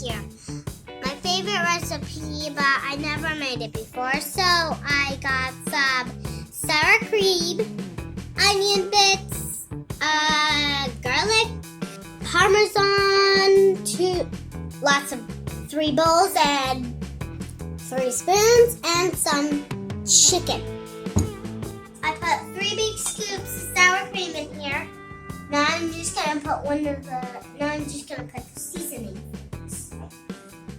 here. My favorite recipe, but I never made it before. So I got some sour cream, onion bits, garlic, Parmesan, 3 bowls and 3 spoons, and some chicken. I put 3 big scoops of sour cream in here. Now I'm just gonna put the seasoning things.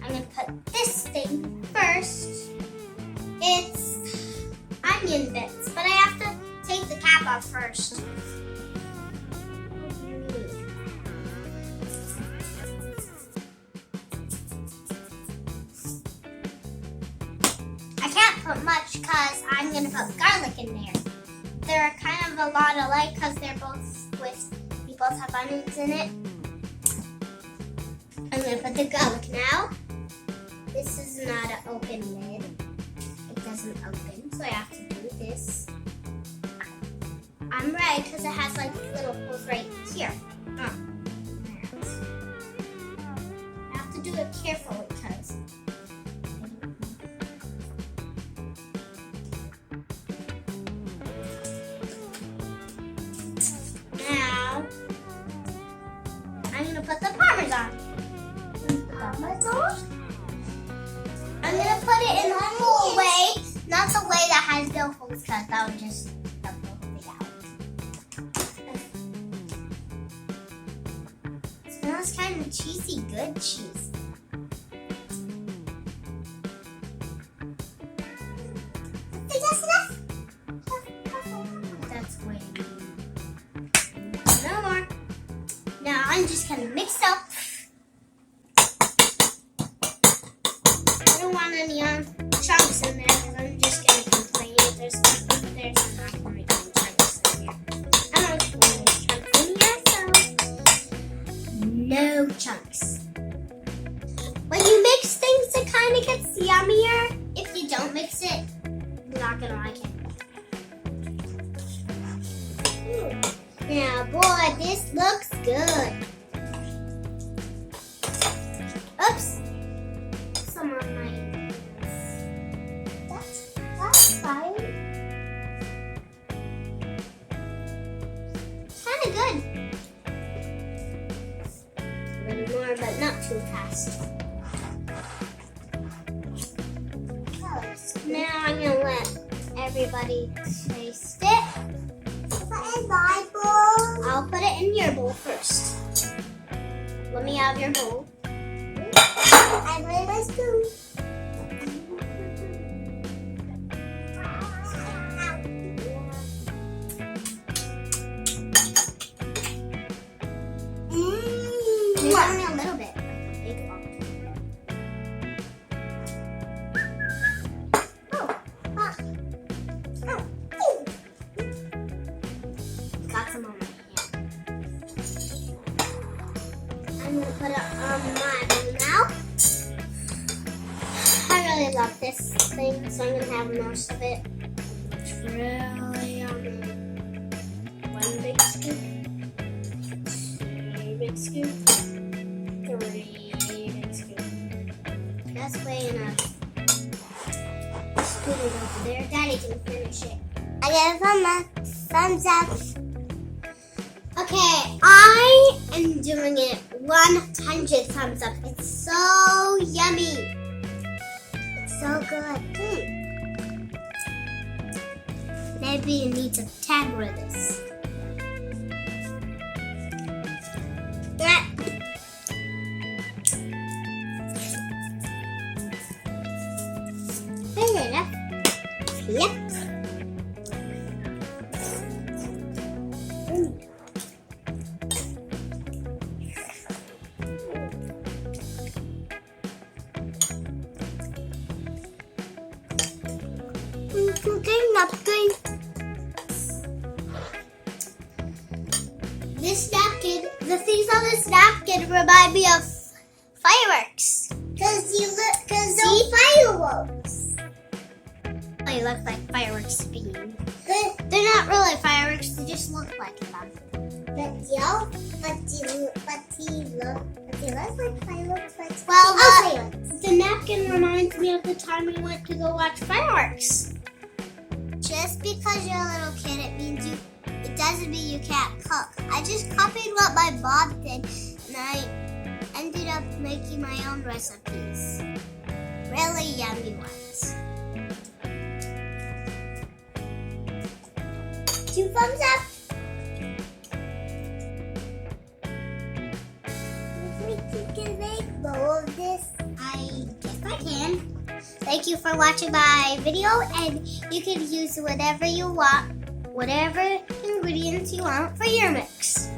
I'm gonna put this thing first. It's onion bits, but I have to take the cap off first. I can't put much because I'm gonna put garlic in there. They're kind of a lot alike because we both have onions in it. I'm gonna put the garlic now. This is not an open lid. It doesn't open, so I have to do this. I'm ready because it has like little holes right here. I have to do it carefully because now I'm gonna put the Parmesan. I'm gonna put it in the full way, not the way that has no holes, because that would just dump the whole thing out. It smells kind of cheesy, good cheese. I think that's enough. That's way no more. Now I'm just gonna mix up. I don't want any chunks in there because I'm just gonna complain if there's not going to be chunks in here. I don't want any chunks in here, so no chunks. When you mix things, it kind of gets yummier. If you don't mix it, you're not gonna like it. Now, boy, this looks good. Oops. Some on my that's fine. Kind of good. A little more, but not too fast. Now I'm gonna let everybody taste it. Put in my bowl. I'll put it in your bowl first. Let me have your bowl. I put in my spoon. There's only a little bit, like a big lump. Got some on my hand. I'm gonna put it on my mouth. I really love this thing, so I'm gonna have most of it. It's really yummy. 1 big scoop, 2 big scoop, 3 big scoop. That's way enough. Scoop it over there. Daddy can finish it. I give him a thumbs up. Okay, I am doing it 100 thumbs up. It's so yummy. It's so good. Maybe you need to tamper this. Yep. Napkin. This napkin, the things on this napkin remind me of fireworks. Cause they're fireworks. They look like fireworks beam. They're not really fireworks. They just look like them. But he looks like fireworks, but Well, the napkin reminds me of the time we went to go watch fireworks. Just because you're a little kid, it doesn't mean you can't cook. I just copied what my mom did, and I ended up making my own recipes. Really yummy ones. 2 thumbs up. Can make more of this? I guess I can. Thank you for watching my video, and you can use whatever you want, whatever ingredients you want for your mix.